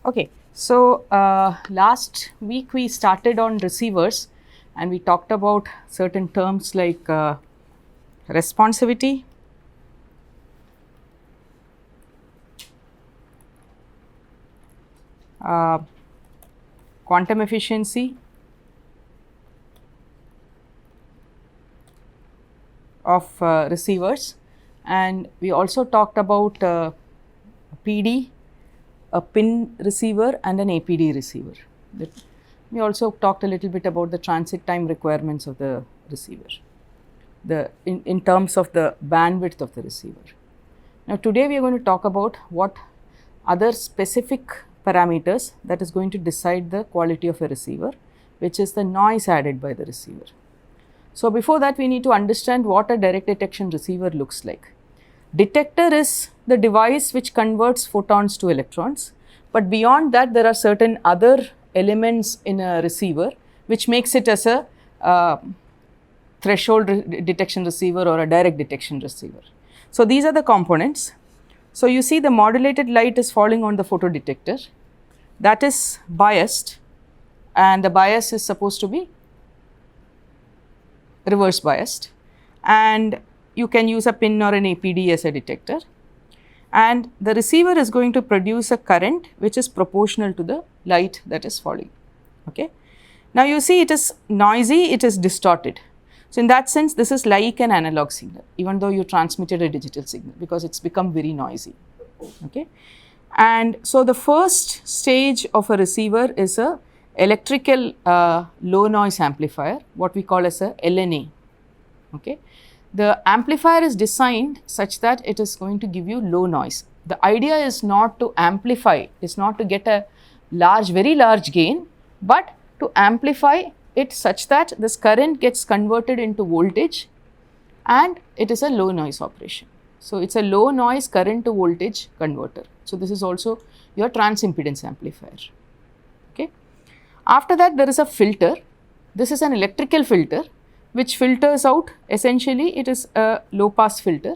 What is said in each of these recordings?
Okay, so last week we started on receivers and we talked about certain terms like responsivity, quantum efficiency of receivers, and we also talked about PD, a pin receiver and an APD receiver. We also talked a little bit about the transit time requirements of the receiver, in terms of the bandwidth of the receiver. Now today we are going to talk about what other specific parameters that is going to decide the quality of a receiver, which is the noise added by the receiver. So before that we need to understand what a direct detection receiver looks like. Detector is the device which converts photons to electrons, but beyond that there are certain other elements in a receiver which makes it as a threshold detection receiver or a direct detection receiver. So these are the components. So you see the modulated light is falling on the photodetector, that is biased, and the bias is supposed to be reverse biased, and you can use a pin or an APD as a detector, and the receiver is going to produce a current which is proportional to the light that is falling. Okay. Now you see it is noisy, it is distorted. So in that sense this is like an analog signal even though you transmitted a digital signal, because it's become very noisy. Okay. And so the first stage of a receiver is a electrical low noise amplifier, what we call as a LNA. Okay. The amplifier is designed such that it is going to give you low noise. The idea is not to amplify, is not to get a very large gain, but to amplify it such that this current gets converted into voltage and it is a low noise operation. So it's a low noise current to voltage converter. So this is also your transimpedance amplifier. Okay. After that there is a filter. This is an electrical filter which filters out, essentially it is a low pass filter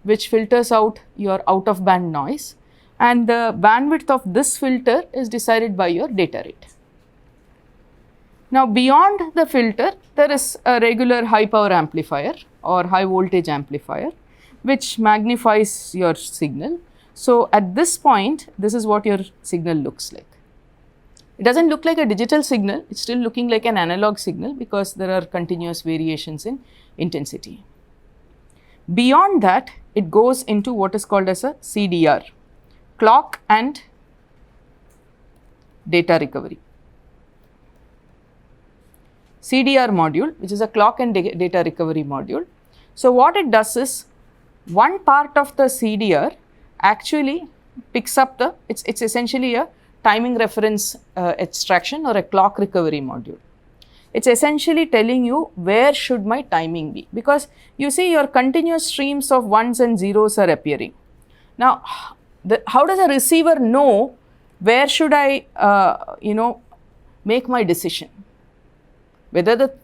which filters out your out of band noise, and the bandwidth of this filter is decided by your data rate. Now beyond the filter there is a regular high power amplifier or high voltage amplifier which magnifies your signal. So at this point this is what your signal looks like. It does not look like a digital signal, it is still looking like an analog signal because there are continuous variations in intensity. Beyond that it goes into what is called as a CDR, clock and data recovery. CDR module, which is a clock and data recovery module. So what it does is, one part of the CDR actually picks up the, it's essentially a timing reference extraction or a clock recovery module. It's essentially telling you where should my timing be, because you see your continuous streams of ones and zeros are appearing. Now how does a receiver know where should I make my decision? Whether the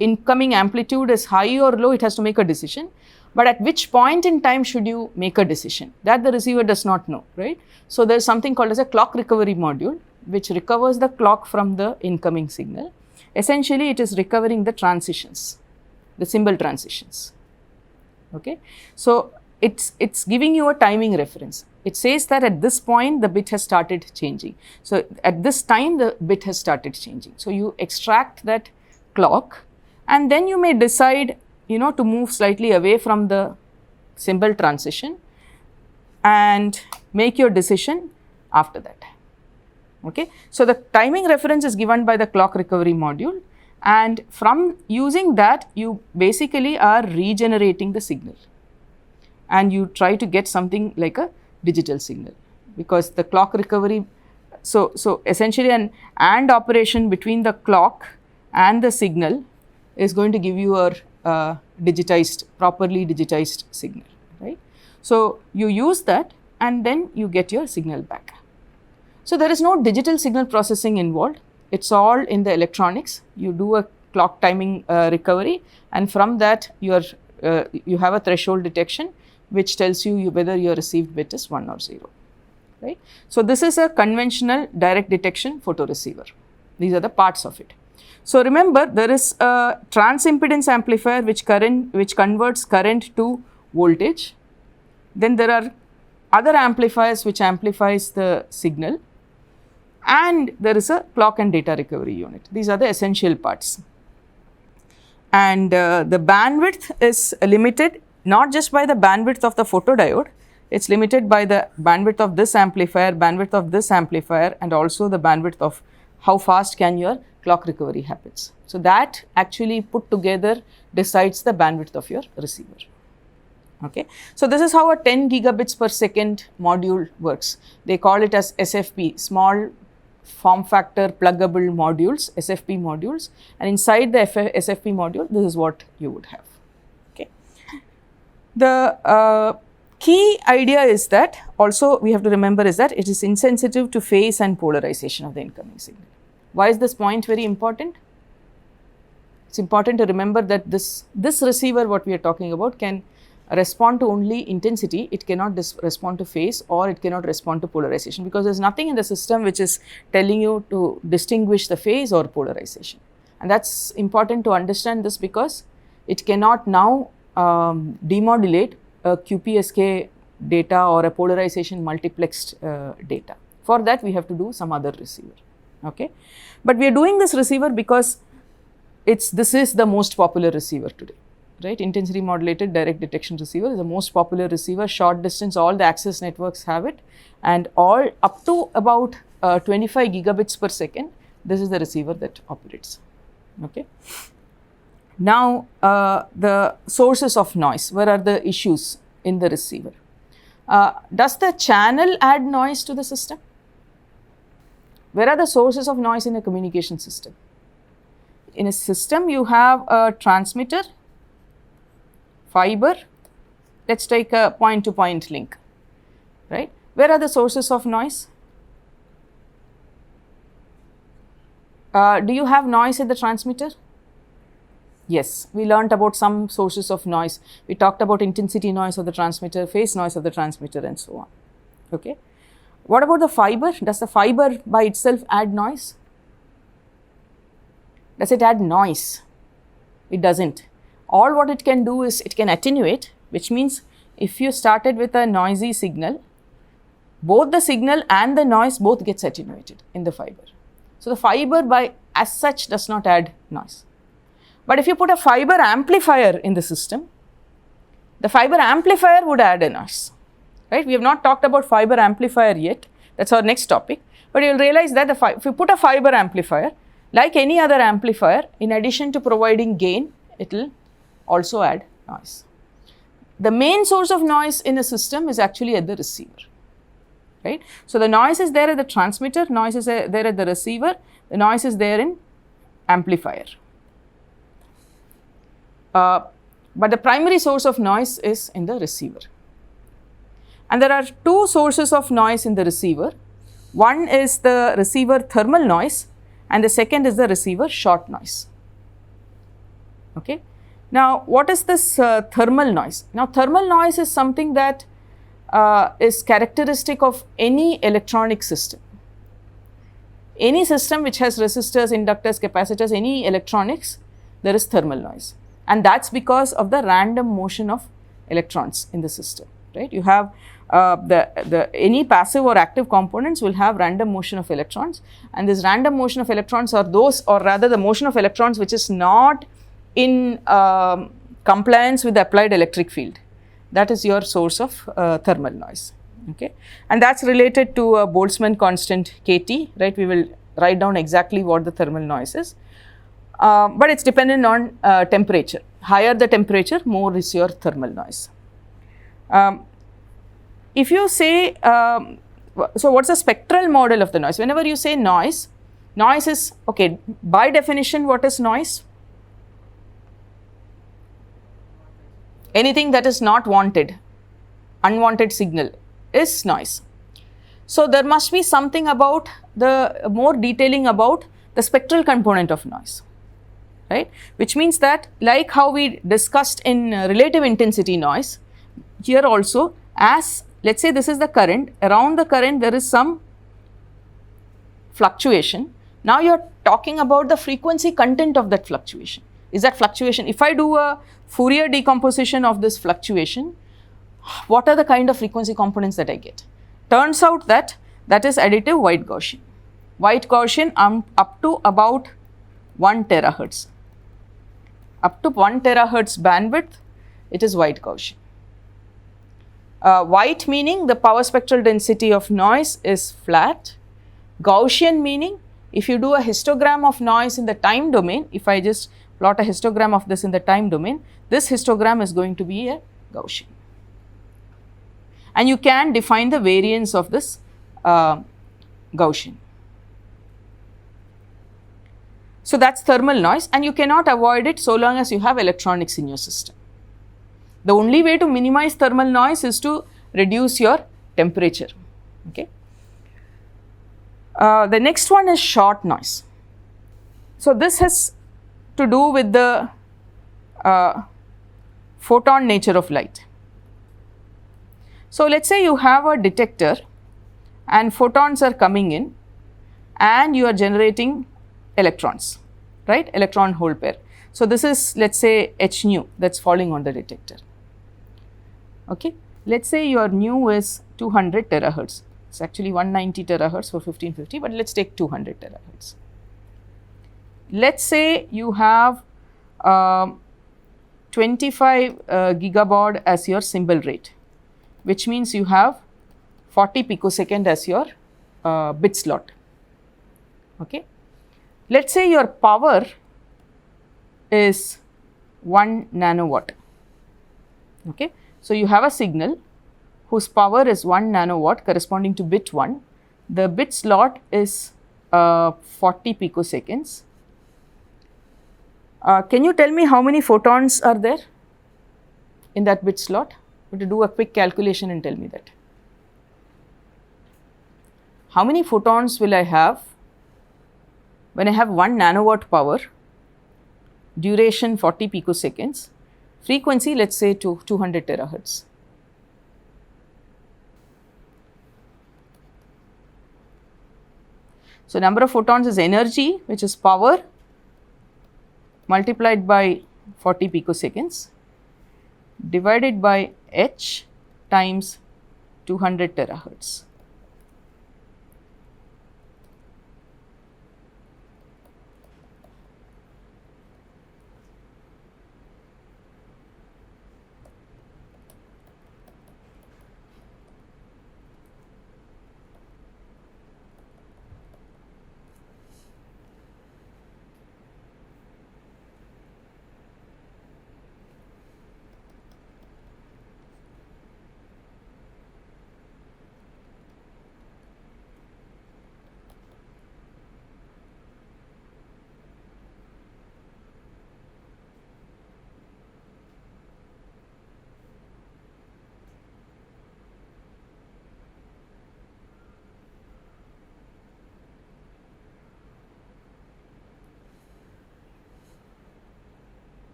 incoming amplitude is high or low, it has to make a decision, but at which point in time should you make a decision, that the receiver does not know, right? So there is something called as a clock recovery module which recovers the clock from the incoming signal. Essentially it is recovering the transitions, the symbol transitions. Okay. So it's giving you a timing reference. It says that at this point the bit has started changing. So at this time the bit has started changing. So you extract that clock and then you may decide to move slightly away from the symbol transition and make your decision after that. Okay. So the timing reference is given by the clock recovery module, and from using that you basically are regenerating the signal and you try to get something like a digital signal, because the clock recovery, so essentially an AND operation between the clock and the signal is going to give you a properly digitized signal, right? So you use that and then you get your signal back. So there is no digital signal processing involved, it's all in the electronics. You do a clock timing recovery, and from that you have a threshold detection which tells you whether your received bit is 1 or 0. right. So, this is a conventional direct detection photoreceiver. These are the parts of it. So, remember there is a transimpedance amplifier which converts current to voltage. Then there are other amplifiers which amplifies the signal, and there is a clock and data recovery unit. These are the essential parts. And the bandwidth is limited not just by the bandwidth of the photodiode, it is limited by the bandwidth of this amplifier, and also the bandwidth of how fast can your clock recovery happens. So, that actually put together decides the bandwidth of your receiver. Okay. So, this is how a 10 gigabits per second module works. They call it as SFP, small form factor pluggable modules, SFP modules, and inside the SFP module this is what you would have. Okay. The key idea is that also we have to remember is that it is insensitive to phase and polarization of the incoming signal. Why is this point very important? It is important to remember that this receiver what we are talking about can respond to only intensity, it cannot respond to phase, or it cannot respond to polarization, because there is nothing in the system which is telling you to distinguish the phase or polarization. And that is important to understand this, because it cannot now demodulate a QPSK data or a polarization multiplexed data. For that we have to do some other receiver. Okay. But we are doing this receiver because this is the most popular receiver today. Right, intensity modulated direct detection receiver is the most popular receiver, short distance, all the access networks have it, and all up to about 25 gigabits per second, this is the receiver that operates. Okay. Now, the sources of noise, where are the issues in the receiver? Does the channel add noise to the system? Where are the sources of noise in a communication system? In a system you have a transmitter, fiber, let us take a point to point link, right. Where are the sources of noise? Do you have noise at the transmitter? Yes, we learnt about some sources of noise. We talked about intensity noise of the transmitter, phase noise of the transmitter, and so on. Okay. What about the fiber? Does the fiber by itself add noise? Does it add noise? It does not. All what it can do is it can attenuate, which means if you started with a noisy signal, both the signal and the noise both gets attenuated in the fiber. So, the fiber by as such does not add noise. But if you put a fiber amplifier in the system, the fiber amplifier would add a noise, right. We have not talked about fiber amplifier yet, that is our next topic, but you will realize that if you put a fiber amplifier, like any other amplifier, in addition to providing gain, it will also add noise. The main source of noise in a system is actually at the receiver, right. So, the noise is there at the transmitter, noise is there at the receiver, the noise is there in amplifier. But the primary source of noise is in the receiver. And there are two sources of noise in the receiver. One is the receiver thermal noise and the second is the receiver short noise. Okay. Now, what is this thermal noise? Now, thermal noise is something that is characteristic of any electronic system. Any system which has resistors, inductors, capacitors, any electronics, there is thermal noise, and that is because of the random motion of electrons in the system, right. You have any passive or active components will have random motion of electrons, and this random motion of electrons are those, or rather the motion of electrons which is not in compliance with the applied electric field. That is your source of thermal noise. Okay. And that is related to a Boltzmann constant kT, right. We will write down exactly what the thermal noise is, but it is dependent on temperature. Higher the temperature, more is your thermal noise. If you say, so what is the spectral model of the noise? Whenever you say noise, noise is, okay, by definition what is noise? Anything that is not wanted, unwanted signal is noise. So, there must be something about the more detailing about the spectral component of noise, right, which means that like how we discussed in relative intensity noise, here also as let us say this is the current, around the current there is some fluctuation. Now you are talking about the frequency content of that fluctuation. Is that fluctuation, if I do a Fourier decomposition of this fluctuation, what are the kind of frequency components that I get? Turns out that that is additive white Gaussian. White Gaussian up to about 1 terahertz. Up to 1 terahertz bandwidth, it is white Gaussian. White meaning the power spectral density of noise is flat. Gaussian meaning if you do a histogram of noise in the time domain, if I just plot a histogram of this in the time domain, this histogram is going to be a Gaussian. And you can define the variance of this Gaussian. So that is thermal noise, and you cannot avoid it so long as you have electronics in your system. The only way to minimize thermal noise is to reduce your temperature. Okay. The next one is short noise. So this has to do with the photon nature of light. So let us say you have a detector and photons are coming in and you are generating electrons, right, electron hole pair. So this is, let us say, h nu that is falling on the detector. Okay. Let us say your nu is 200 terahertz. It is actually 190 terahertz for 1550, but let us take 200 terahertz. Let us say you have 25 gigabaud as your symbol rate, which means you have 40 picosecond as your bit slot. Okay. Let us say your power is 1 nanowatt. Okay. So you have a signal whose power is 1 nanowatt corresponding to bit 1. The bit slot is 40 picoseconds. Can you tell me how many photons are there in that bit slot? You have to do a quick calculation and tell me that. How many photons will I have when I have 1 nanowatt power, duration 40 picoseconds, frequency let us say to 200 terahertz. So number of photons is energy, which is power multiplied by 40 picoseconds divided by h times 200 terahertz.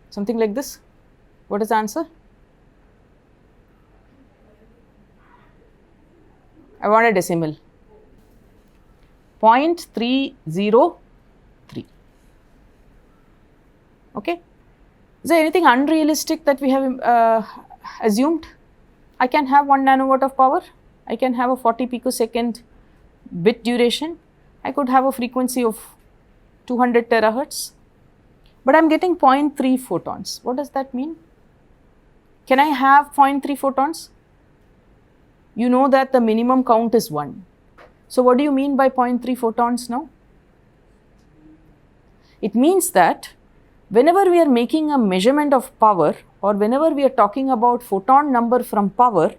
Something like this. What is the answer? I want a decimal. 0.303. Okay. Is there anything unrealistic that we have assumed? I can have 1 nanowatt of power. I can have a 40 picosecond bit duration. I could have a frequency of 200 terahertz. But I am getting 0.3 photons. What does that mean? Can I have 0.3 photons? You know that the minimum count is 1. So what do you mean by 0.3 photons now? It means that whenever we are making a measurement of power or whenever we are talking about photon number from power,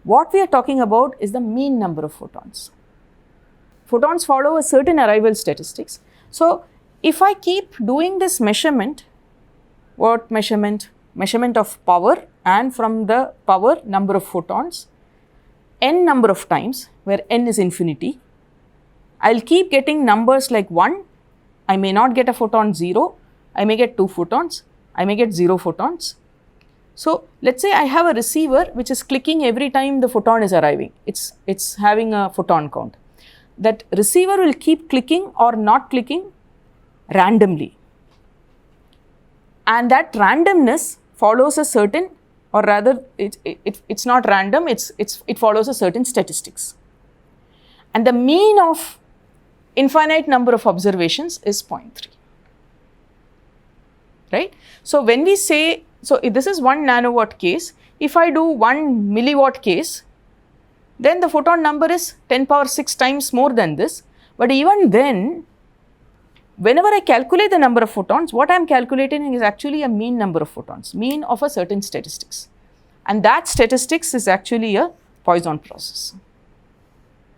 what we are talking about is the mean number of photons. Photons follow a certain arrival statistics. So if I keep doing this measurement, what measurement? Measurement of power, and from the power number of photons, n number of times, where n is infinity, I will keep getting numbers like 1, I may not get a photon 0, I may get 2 photons, I may get 0 photons. So, let us say I have a receiver which is clicking every time the photon is arriving, it's having a photon count. That receiver will keep clicking or not clicking randomly, and that randomness follows a certain, or rather it's not random, it follows a certain statistics, and the mean of infinite number of observations is 0.3, right. So, when we say, so if this is 1 nanowatt case, if I do 1 milliwatt case, then the photon number is 10 power 6 times more than this, but even then, whenever I calculate the number of photons, what I am calculating is actually a mean number of photons, mean of a certain statistics, and that statistics is actually a Poisson process,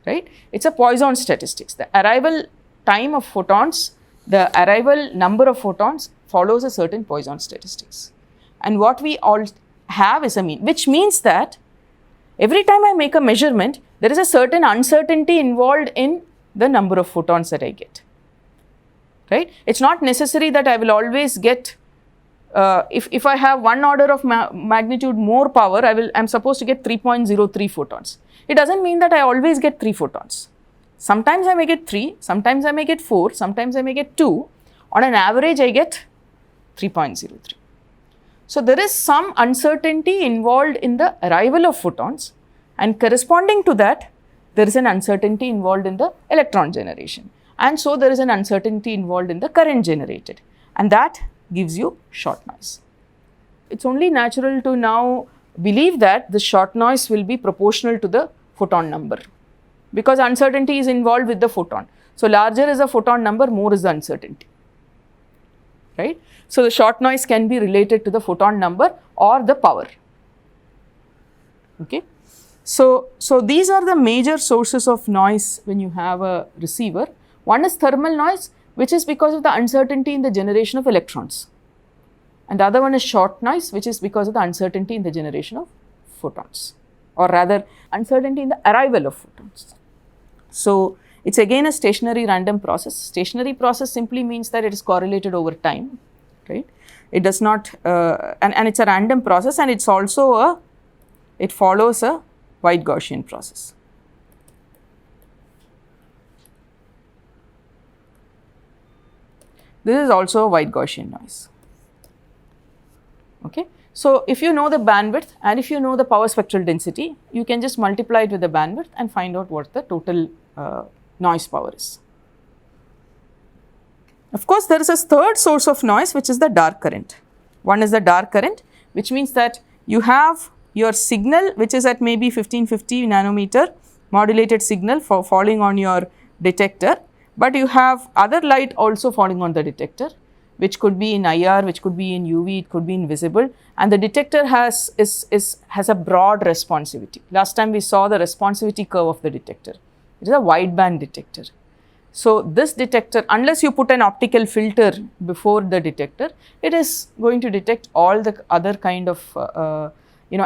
right. It is a Poisson statistics. The arrival time of photons, the arrival number of photons follows a certain Poisson statistics, and what we all have is a mean, which means that every time I make a measurement, there is a certain uncertainty involved in the number of photons that I get, right. It is not necessary that I will always get, if I have 1 order of magnitude more power, I am supposed to get 3.03 photons. It does not mean that I always get 3 photons. Sometimes I may get 3, sometimes I may get 4, sometimes I may get 2. On an average, I get 3.03. So, there is some uncertainty involved in the arrival of photons, and corresponding to that, there is an uncertainty involved in the electron generation, and so there is an uncertainty involved in the current generated, and that gives you short noise. It is only natural to now believe that the short noise will be proportional to the photon number, because uncertainty is involved with the photon. So, larger is the photon number, more is the uncertainty, right. So, the short noise can be related to the photon number or the power, okay. So, these are the major sources of noise when you have a receiver. One is thermal noise, which is because of the uncertainty in the generation of electrons, and the other one is short noise, which is because of the uncertainty in the generation of photons, or rather uncertainty in the arrival of photons. So, it is again a stationary random process. Stationary process simply means that it is correlated over time, right. It does not, and it is a random process, and it is also it follows a wide Gaussian process. This is also a wide Gaussian noise, okay. So, if you know the bandwidth and if you know the power spectral density, you can just multiply it with the bandwidth and find out what the total noise power is. Of course, there is a third source of noise, which is the dark current. One is the dark current, which means that you have your signal, which is at maybe 1550 nanometer modulated signal for falling on your detector, but you have other light also falling on the detector, which could be in IR, which could be in UV, it could be invisible, and the detector has a broad responsivity. Last time we saw the responsivity curve of the detector. It is a wideband detector. So, this detector, unless you put an optical filter before the detector, it is going to detect all the other kind of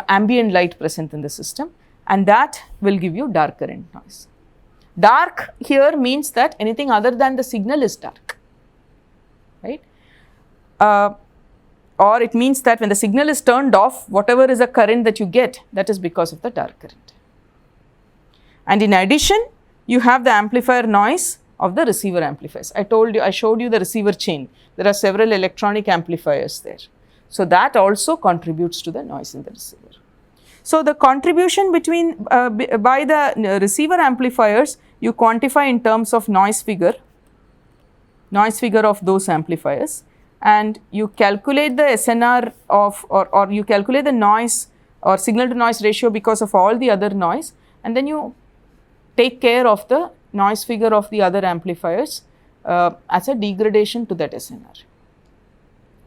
ambient light present in the system, and that will give you dark current noise. Dark here means that anything other than the signal is dark, right. Or it means that when the signal is turned off, whatever is the current that you get, that is because of the dark current. And in addition, you have the amplifier noise of the receiver amplifiers. I showed you the receiver chain. There are several electronic amplifiers there. So, that also contributes to the noise in the receiver. So, the contribution between by the receiver amplifiers, you quantify in terms of noise figure of those amplifiers, and you calculate the SNR of, or you calculate the noise or signal to noise ratio because of all the other noise, and then you take care of the noise figure of the other amplifiers as a degradation to that SNR.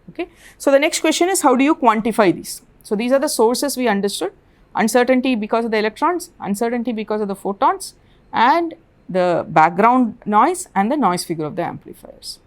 Okay. So, the next question is, how do you quantify these? So, these are the sources we understood: uncertainty because of the electrons, uncertainty because of the photons, and the background noise and the noise figure of the amplifiers.